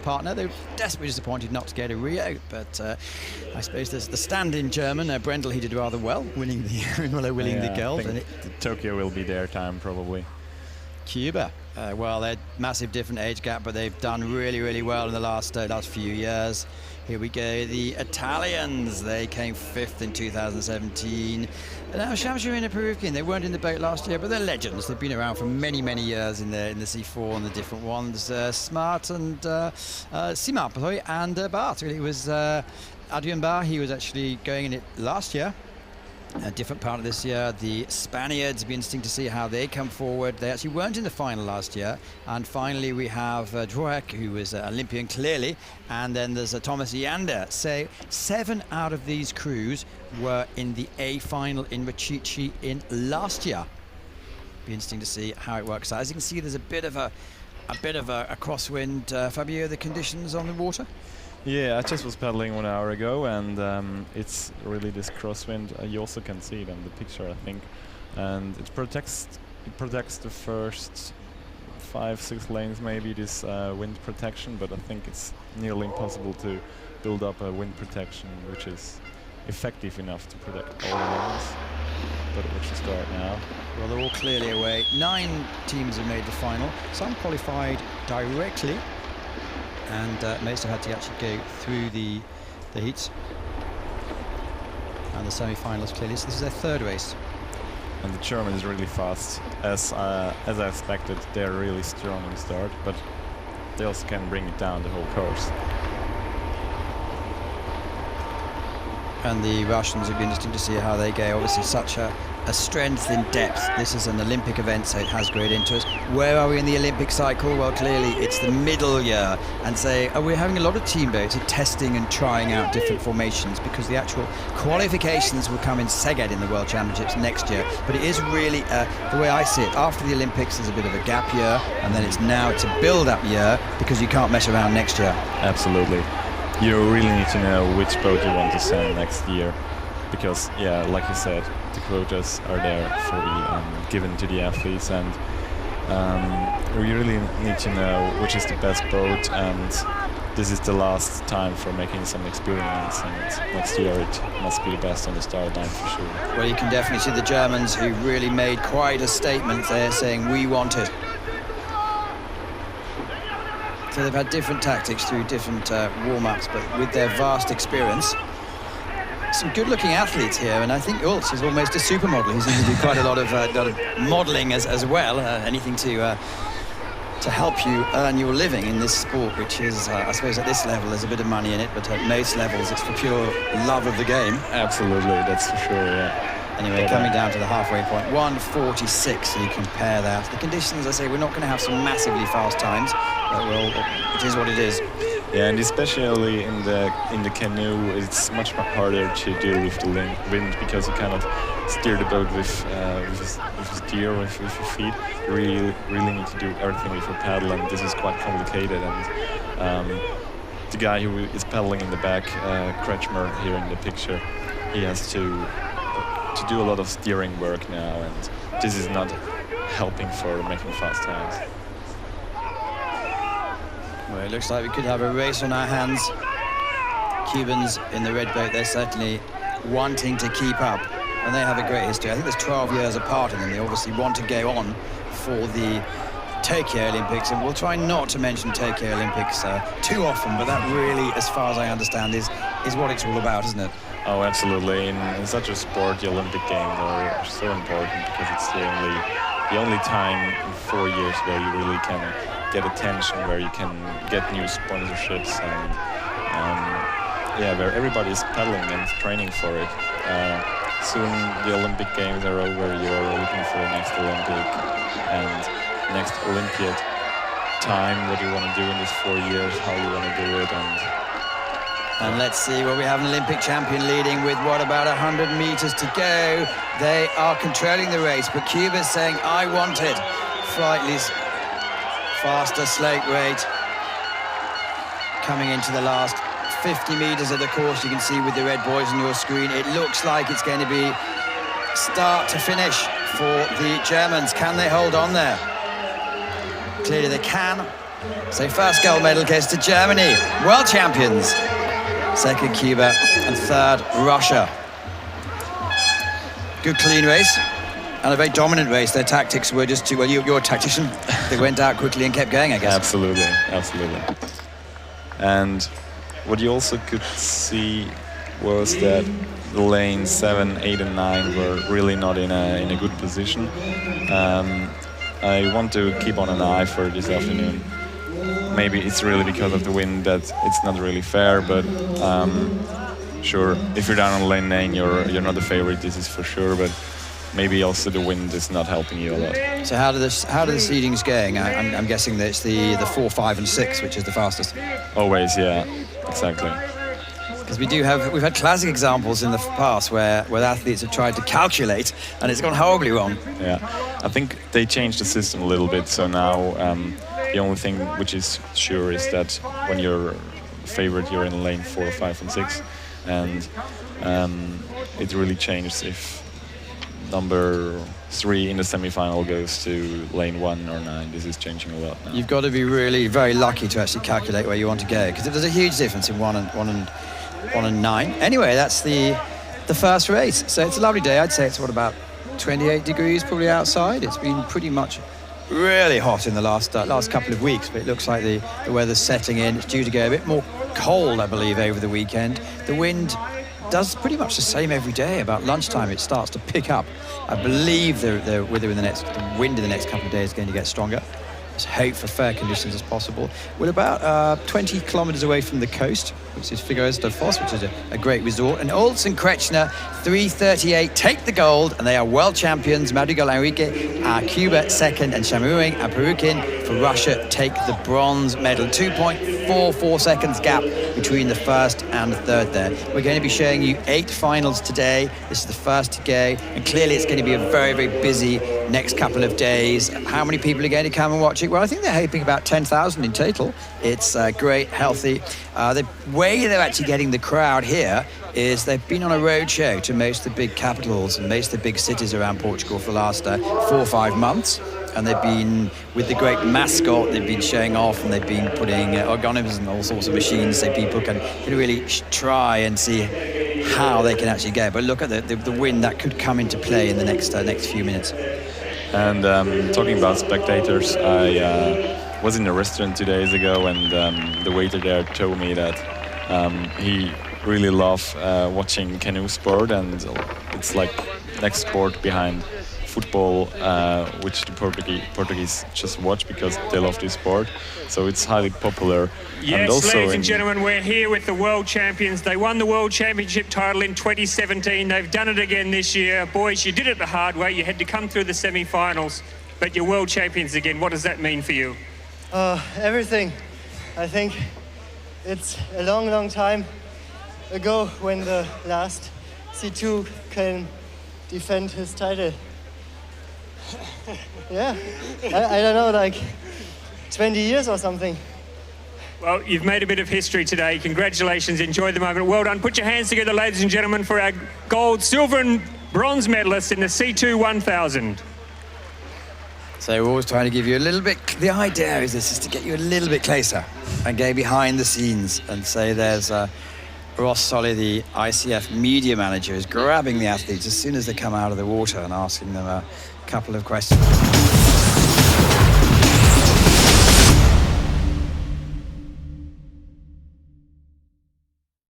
partner. They were desperately disappointed not to go to Rio, but I suppose there's the stand-in German, Brendel. He did rather well, winning the gold. I think Tokyo will be their time probably. Cuba, well, they're massive different age gap, but they've done really well in the last few years. Here we go, the Italians. They came 5th in 2017. Now Shamsha and Peruvian, they weren't in the boat last year, but they're legends. They've been around for many years in the C4 and the different ones. Smart and Simap, sorry, and Bart. It was Adrian Bar. He was actually going in it last year. A different part of this year. The Spaniards, it'll be interesting to see how they come forward. They actually weren't in the final last year. And finally we have Droek, who was Olympian clearly, and then there's Thomas Yander. So 7 out of these crews were in the A final in Rachichi in last year. Be interesting to see how it works out. As you can see, there's a bit of a crosswind. Fabio, the conditions on the water? Yeah, I just was paddling 1 hour ago, and it's really this crosswind. You also can see it on the picture, I think, and it protects the first 5-6 lanes, maybe this wind protection. But I think it's nearly impossible to build up a wind protection which is effective enough to protect all the lanes. But we should start now. Well, they're all clearly away. 9 teams have made the final. Some qualified directly, and most have had to actually go through the heats and the semi-finals clearly. So this is their 3rd race. And the German is really fast, as I expected. They're really strong in the start, but they also can bring it down the whole course. And the Russians would be interesting to see how they go. Obviously such a strength in depth. This is an Olympic event, so it has great interest. Where are we in the Olympic cycle? Well, clearly it's the middle year, and so we're having a lot of team boats testing and trying out different formations, because the actual qualifications will come in Szeged in the World Championships next year. But it is really, the way I see it, after the Olympics there's a bit of a gap year, and then it's a build-up year, because you can't mess around next year. Absolutely. You really need to know which boat you want to send next year, because, yeah, like you said, the quotas are there for given to the athletes, and we really need to know which is the best boat, and this is the last time for making some experiments, and next year it must be the best on the start line for sure. Well, you can definitely see the Germans, who really made quite a statement there, saying we want it. So they've had different tactics through different warm-ups, but with their vast experience, some good-looking athletes here, and I think Ulz is almost a supermodel. He's going to do quite a lot of modelling as well, anything to help you earn your living in this sport, which is, I suppose at this level there's a bit of money in it, but at most levels it's for pure love of the game. Absolutely, that's for sure, yeah. Anyway, coming down to the halfway point, 1:46, so you compare that. The conditions, I say, we're not going to have some massively fast times, but it is what it is. Yeah, and especially in the canoe, it's much harder to deal with the wind, because you cannot steer the boat with steer with your feet. You really need to do everything with your paddle, and this is quite complicated. And the guy who is paddling in the back, Kretschmer here in the picture, he has to do a lot of steering work now, and this is not helping for making fast times. Well, it looks like we could have a race on our hands. Cubans in the red boat, they're certainly wanting to keep up, and they have a great history. I think there's 12 years apart in them. They obviously want to go on for the Tokyo Olympics, and we'll try not to mention Tokyo Olympics too often, but that really, as far as I understand, is what it's all about, isn't it? Oh, absolutely. In such a sport, the Olympic Games are so important, because it's the only time in 4 years where you really can get attention, where you can get new sponsorships, and yeah, where everybody's paddling and training for it. Soon the Olympic Games are over, you're looking for the next Olympic and next Olympiad time, what you want to do in these 4 years, how you want to do it. And let's see, well, we have an Olympic champion leading with, what, about 100 meters to go. They are controlling the race, but Cuba's saying, I want it. Slightly faster slate rate. Coming into the last 50 meters of the course, you can see with the red boys on your screen, it looks like it's going to be start to finish for the Germans. Can they hold on there? Clearly they can. So first gold medal goes to Germany, world champions. Second, Cuba, and third, Russia. Good clean race, and a very dominant race. Their tactics were just too, well, you're a tactician. They went out quickly and kept going, I guess. Absolutely, absolutely. And what you also could see was that the lanes 7, 8, and 9 were really not in a good position. I want to keep on an eye for this afternoon. Maybe it's really because of the wind that it's not really fair, but sure, if you're down on lane 9, you're not the favorite, this is for sure, but maybe also the wind is not helping you a lot. So how do the seedings going? I'm guessing that it's the 4, 5, and 6, which is the fastest. Always, yeah, exactly. Because we've had classic examples in the past where athletes have tried to calculate and it's gone horribly wrong. Yeah, I think they changed the system a little bit, so now the only thing which is sure is that when you're favorite, you're in lane 4, 5, and 6, and it really changes if number 3 in the semi-final goes to lane 1 or 9. This is changing a lot now. You've got to be really very lucky to actually calculate where you want to go, because there's a huge difference in 1 and 9. Anyway, that's the first race. So it's a lovely day. I'd say it's about 28 degrees probably outside. It's been pretty much really hot in the last couple of weeks, but it looks like the weather's setting in. It's due to go a bit more cold, I believe, over the weekend. The wind does pretty much the same every day. About lunchtime, it starts to pick up. I believe the wind in the next couple of days is going to get stronger. Let's hope for fair conditions as possible. We're about 20 kilometers away from the coast, which is Figueres do Foz, which is a great resort. And Olds and Kretschner, 3:38, take the gold, and they are world champions. Madrigal Enrique, Cuba second, and Shamuing and Perukin for Russia take the bronze medal. 2.44 seconds gap between the first and the third there. We're going to be showing you 8 finals today. This is the first to go, and clearly it's going to be a very, very busy next couple of days. How many people are going to come and watch it? Well, I think they're hoping about 10,000 in total. It's great, healthy. The way they're actually getting the crowd here is they've been on a road show to most of the big capitals and most of the big cities around Portugal for the last 4 or 5 months. And they've been, with the great mascot, they've been showing off, and they've been putting ergonomics and all sorts of machines so people can really try and see how they can actually go. But look at the wind that could come into play in the next few minutes. And talking about spectators, I was in a restaurant 2 days ago, and the waiter there told me that he really loves watching canoe sport, and it's like next sport behind football, which the Portuguese just watch because they love this sport. So it's highly popular. Yes, and also ladies and gentlemen, we're here with the world champions. They won the world championship title in 2017. They've done it again this year. Boys, you did it the hard way. You had to come through the semi-finals, but you're world champions again. What does that mean for you? Everything. I think it's a long, long time ago when the last C2 can defend his title. Yeah, I don't know, like 20 years or something. Well, you've made a bit of history today. Congratulations, enjoy the moment. Well done. Put your hands together, ladies and gentlemen, for our gold, silver and bronze medalists in the C2 1000. So we're always trying to give you a little bit, the idea is to get you a little bit closer and go behind the scenes and say there's Ross Solly, the ICF media manager, is grabbing the athletes as soon as they come out of the water and asking them a couple of questions.